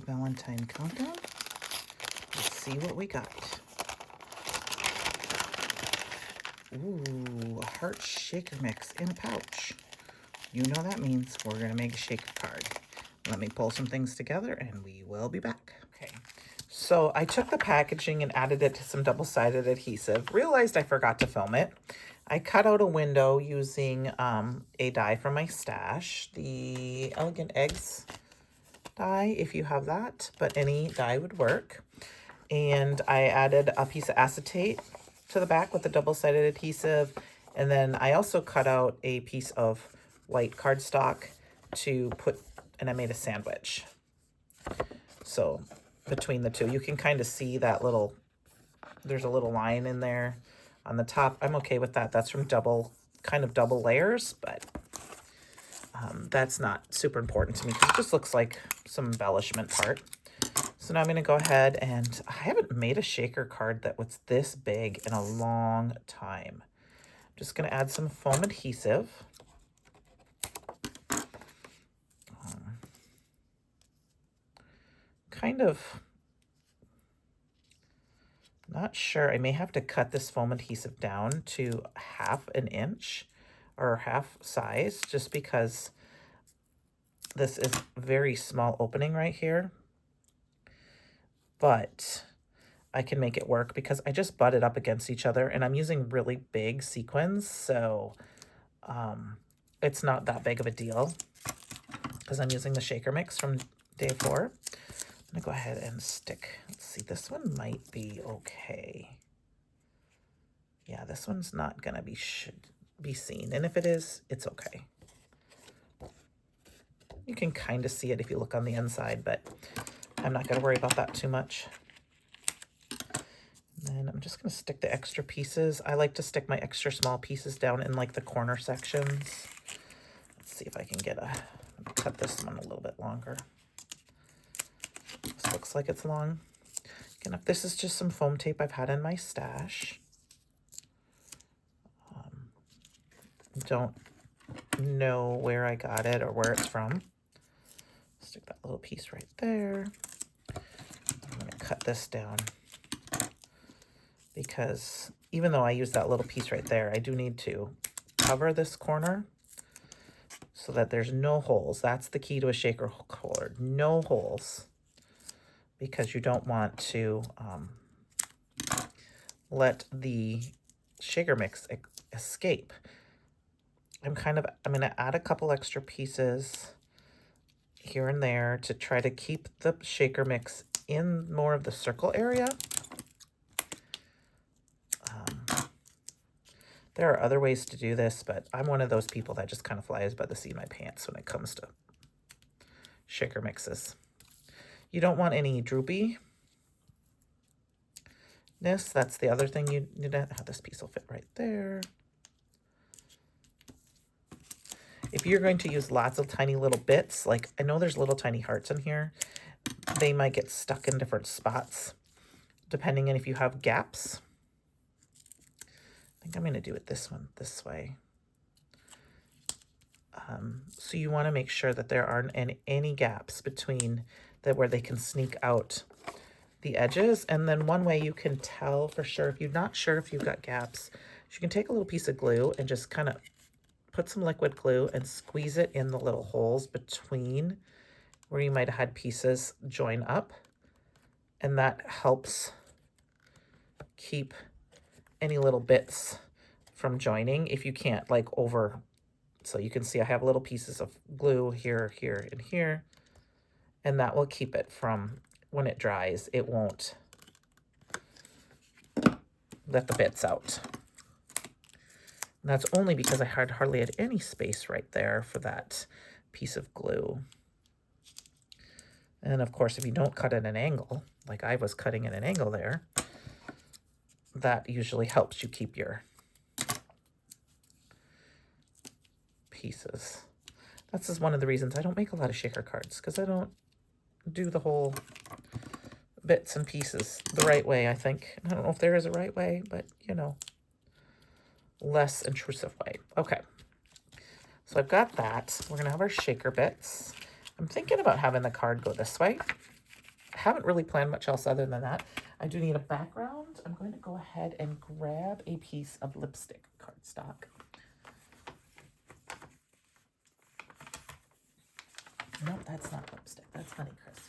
Valentine countdown. Let's see what we got. Ooh, a heart shaker mix in a pouch. You know that means we're gonna make a shaker card. Let me pull some things together and we will be back. Okay, so I took the packaging and added it to some double-sided adhesive. Realized I forgot to film it. I cut out a window using a die from my stash, the Elegant Eggs die, if you have that, but any die would work. And I added a piece of acetate to the back with the double-sided adhesive, and then I also cut out a piece of white cardstock to put, and I made a sandwich. So between the two, you can kind of see that little, there's a little line in there on the top. I'm okay with that. That's from double layers, but that's not super important to me because it just looks like some embellishment part. So now I'm going to go ahead, and I haven't made a shaker card that was this big in a long time. I'm just going to add some foam adhesive. Kind of not sure. I may have to cut this foam adhesive down to 1/2 inch or half size, just because this is a very small opening right here. But I can make it work because I just butted up against each other, and I'm using really big sequins, so it's not that big of a deal because I'm using the shaker mix from day 4. I'm gonna go ahead and stick. Let's see, this one might be okay. Yeah, this one's not gonna should be seen, and if it is, it's okay. You can kind of see it if you look on the inside, but I'm not gonna worry about that too much. And then I'm just gonna stick the extra pieces. I like to stick my extra small pieces down in like the corner sections. Let's see if I can cut this one a little bit longer. This looks like it's long. Again, this is just some foam tape I've had in my stash. Don't know where I got it or where it's from. Stick that little piece right there. I'm going to cut this down because even though I use that little piece right there, I do need to cover this corner so that there's no holes. That's the key to a shaker holder. No holes, because you don't want to let the shaker mix escape. I'm going to add a couple extra pieces here and there to try to keep the shaker mix in more of the circle area. There are other ways to do this, but I'm one of those people that just kind of flies by the seat of my pants when it comes to shaker mixes. You don't want any droopiness. That's the other thing you need to have. This piece will fit right there. If you're going to use lots of tiny little bits, like I know there's little tiny hearts in here, they might get stuck in different spots, depending on if you have gaps. I think I'm going to do it this way. So you want to make sure that there aren't any gaps between where they can sneak out the edges. And then one way you can tell for sure, if you're not sure if you've got gaps, you can take a little piece of glue and just kind of put some liquid glue and squeeze it in the little holes between where you might have had pieces join up. And that helps keep any little bits from joining if you can't so you can see I have little pieces of glue here, here, and here, and that will keep it from, when it dries, it won't let the bits out. And that's only because I hardly had any space right there for that piece of glue. And of course, if you don't cut at an angle, like I was cutting at an angle there, that usually helps you keep your pieces. That's just one of the reasons I don't make a lot of shaker cards, because I don't do the whole bits and pieces the right way, I think. I don't know if there is a right way, but, you know, less intrusive way. Okay. So I've got that. We're going to have our shaker bits. I'm thinking about having the card go this way. I haven't really planned much else other than that. I do need a background. I'm going to go ahead and grab a piece of lipstick cardstock. Nope, that's not lipstick. That's Honeycrisp.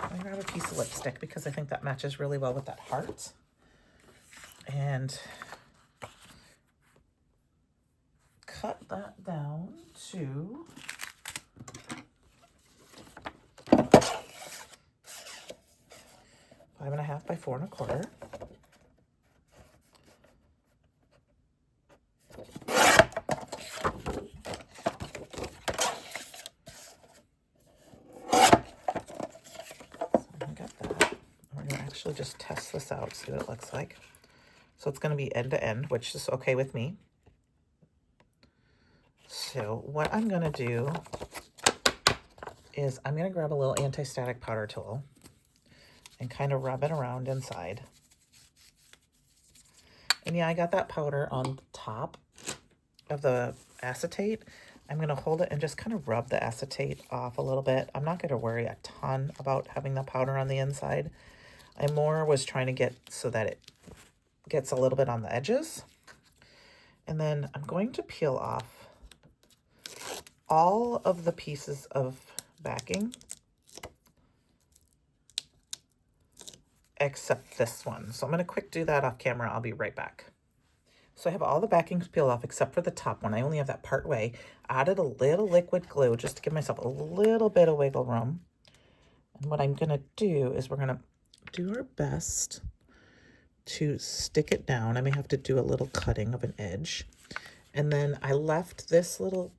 I'm going to grab a piece of lipstick because I think that matches really well with that heart. And cut that down to 5.5 by 4 1/4. Actually just test this out, see what it looks like. So it's going to be end to end, which is okay with me. So what I'm going to do is I'm going to grab a little anti-static powder tool and kind of rub it around inside. And yeah, I got that powder on top of the acetate. I'm going to hold it and just kind of rub the acetate off a little bit. I'm not going to worry a ton about having the powder on the inside. I more was trying to get so that it gets a little bit on the edges. And then I'm going to peel off all of the pieces of backing except this one. So I'm going to quick do that off camera. I'll be right back. So I have all the backings peeled off except for the top one. I only have that part way. Added a little liquid glue just to give myself a little bit of wiggle room. And what I'm going to do is we're going to do our best to stick it down. I may have to do a little cutting of an edge. And then I left this little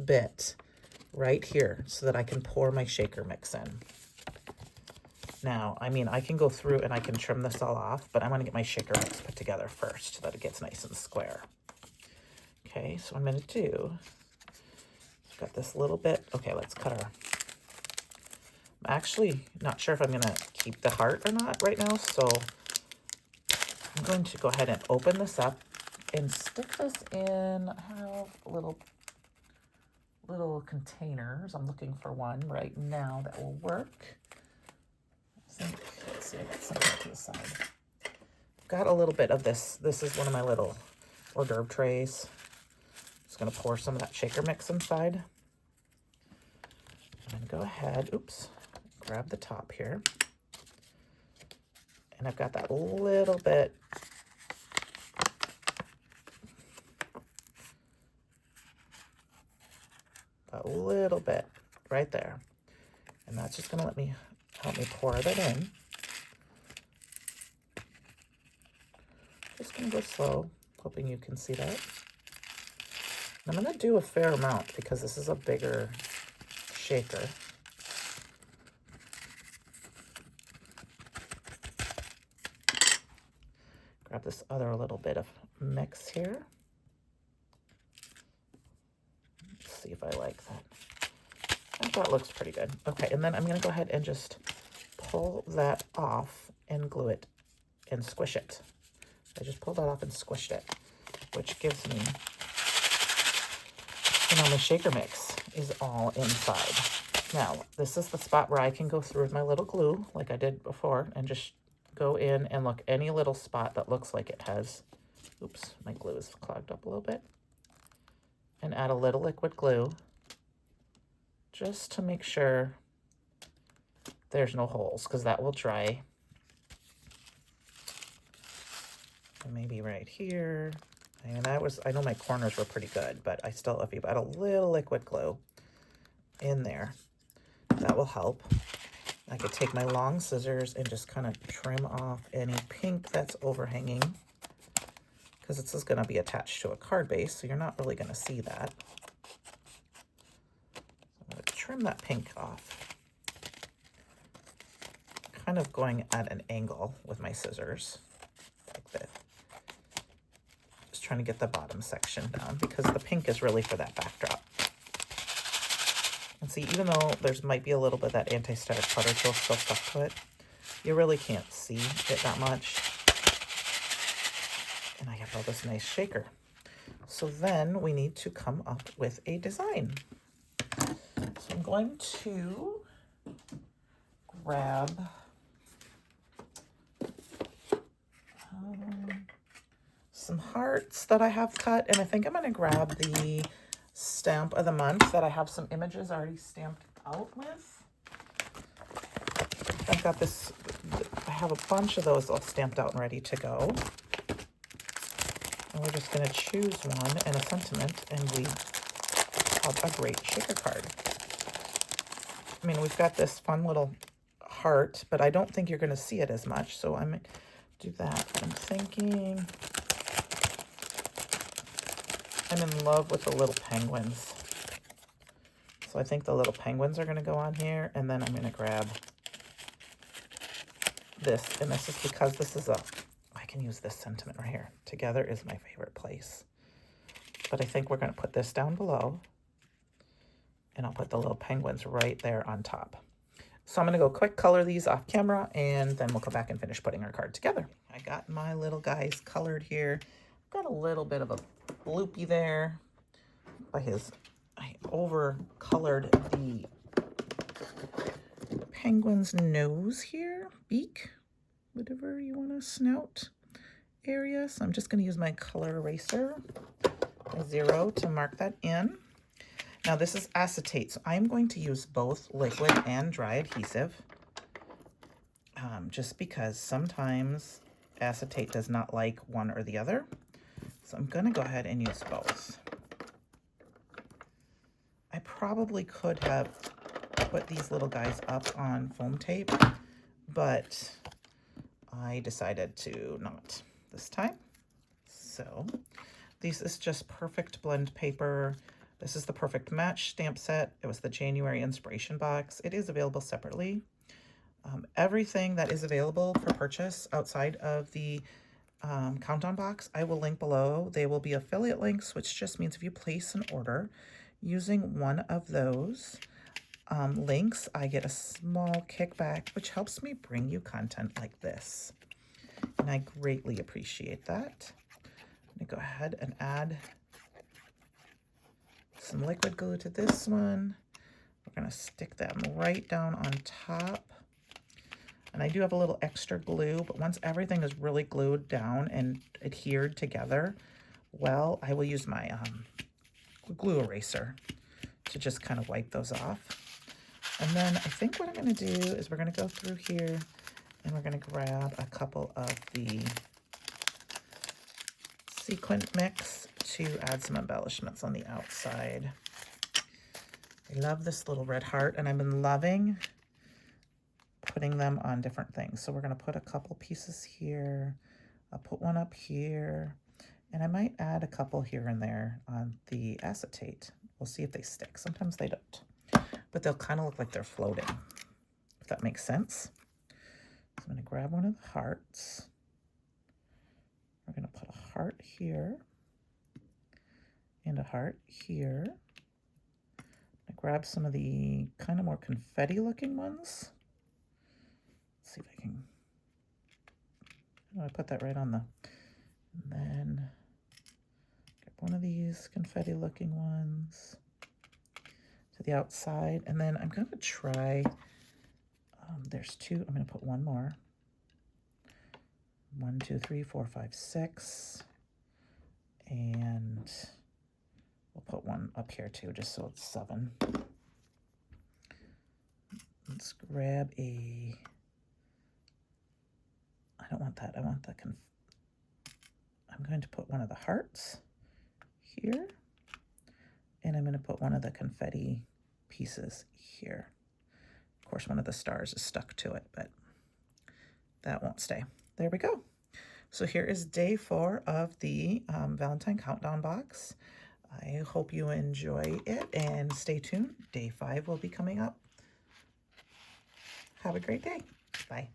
bit right here so that I can pour my shaker mix in. Now, I mean, I can go through and I can trim this all off, but I want to get my shaker mix put together first so that it gets nice and square. Okay, so what I'm going to do, I've got this little bit. Okay, let's cut our... I'm actually not sure if I'm going to keep the heart or not right now, so I'm going to go ahead and open this up and stick this in. I have little containers. I'm looking for one right now that will work. Let's see, I got something to the side. I've got a little bit of this. This is one of my little hors d'oeuvre trays. Just going to pour some of that shaker mix inside. I'm going to go ahead, oops, grab the top here. And I've got that little bit right there. And that's just going to help me pour that in. Just going to go slow, hoping you can see that. I'm going to do a fair amount because this is a bigger shaker. Grab this other little bit of mix here. Let's see if I like that. I think that looks pretty good. Okay, and then I'm going to go ahead and just pull that off and glue it and squish it. I just pulled that off and squished it, which gives me, my shaker mix is all inside. Now, this is the spot where I can go through with my little glue, like I did before, and just go in and look any little spot that looks like it has, oops, my glue is clogged up a little bit, and add a little liquid glue just to make sure there's no holes, because that will dry. And maybe right here. And I know my corners were pretty good, but I still, if you add a little liquid glue in there, that will help. I could take my long scissors and just kind of trim off any pink that's overhanging, because this is going to be attached to a card base, so you're not really going to see that. I'm going to trim that pink off, kind of going at an angle with my scissors, like this. Just trying to get the bottom section down because the pink is really for that backdrop. And see, even though there's might be a little bit of that anti-static putter tool still stuck to it, you really can't see it that much. And I have all this nice shaker. So then we need to come up with a design. So I'm going to grab some hearts that I have cut, and I think I'm going to grab the stamp of the month that I have some images already stamped out with. I've got this, I have a bunch of those all stamped out and ready to go. And we're just going to choose one and a sentiment, and we have a great shaker card. I mean, we've got this fun little heart, but I don't think you're going to see it as much, so I'm going to do that. I'm thinking I'm in love with the little penguins. So I think the little penguins are going to go on here, and then I'm going to grab this, and this is because this is I can use this sentiment right here. Together is my favorite place. But I think we're going to put this down below, and I'll put the little penguins right there on top. So I'm going to go quick color these off camera, and then we'll come back and finish putting our card together. I got my little guys colored here. Got a little bit of a bloopy there by I over colored the penguin's nose here, beak, whatever you want to snout area. So I'm just going to use my color eraser, a 0, to mark that in. Now this is acetate, so I'm going to use both liquid and dry adhesive, just because sometimes acetate does not like one or the other. So I'm going to go ahead and use both. I probably could have put these little guys up on foam tape, but I decided to not this time. So this is just perfect blend paper. This is the Perfect Match stamp set. It was the January inspiration box. It is available separately. Everything that is available for purchase outside of the countdown box, I will link below. They will be affiliate links, which just means if you place an order using one of those links, I get a small kickback, which helps me bring you content like this. And I greatly appreciate that. I'm going to go ahead and add some liquid glue to this one. We're going to stick them right down on top. And I do have a little extra glue, but once everything is really glued down and adhered together, well, I will use my glue eraser to just kind of wipe those off. And then I think what I'm going to do is we're going to go through here and we're going to grab a couple of the sequin mix to add some embellishments on the outside. I love this little red heart, and I've been loving putting them on different things. So we're going to put a couple pieces here. I'll put one up here, and I might add a couple here and there on the acetate. We'll see if they stick. Sometimes they don't, but they'll kind of look like they're floating, if that makes sense. So I'm going to grab one of the hearts. We're going to put a heart here and a heart here. I grab some of the kind of more confetti looking ones. Let's see if I can, I put that right on the, and then get one of these confetti looking ones to the outside. And then I'm going to try, there's two, I'm going to put one more. 1, 2, 3, 4, 5, 6. And we'll put one up here too, just so it's 7. Let's grab a, I don't want that. I want the, I'm going to put one of the hearts here. And I'm going to put one of the confetti pieces here. Of course, one of the stars is stuck to it, but that won't stay. There we go. So here is day 4 of the Valentine countdown box. I hope you enjoy it and stay tuned. Day 5 will be coming up. Have a great day. Bye.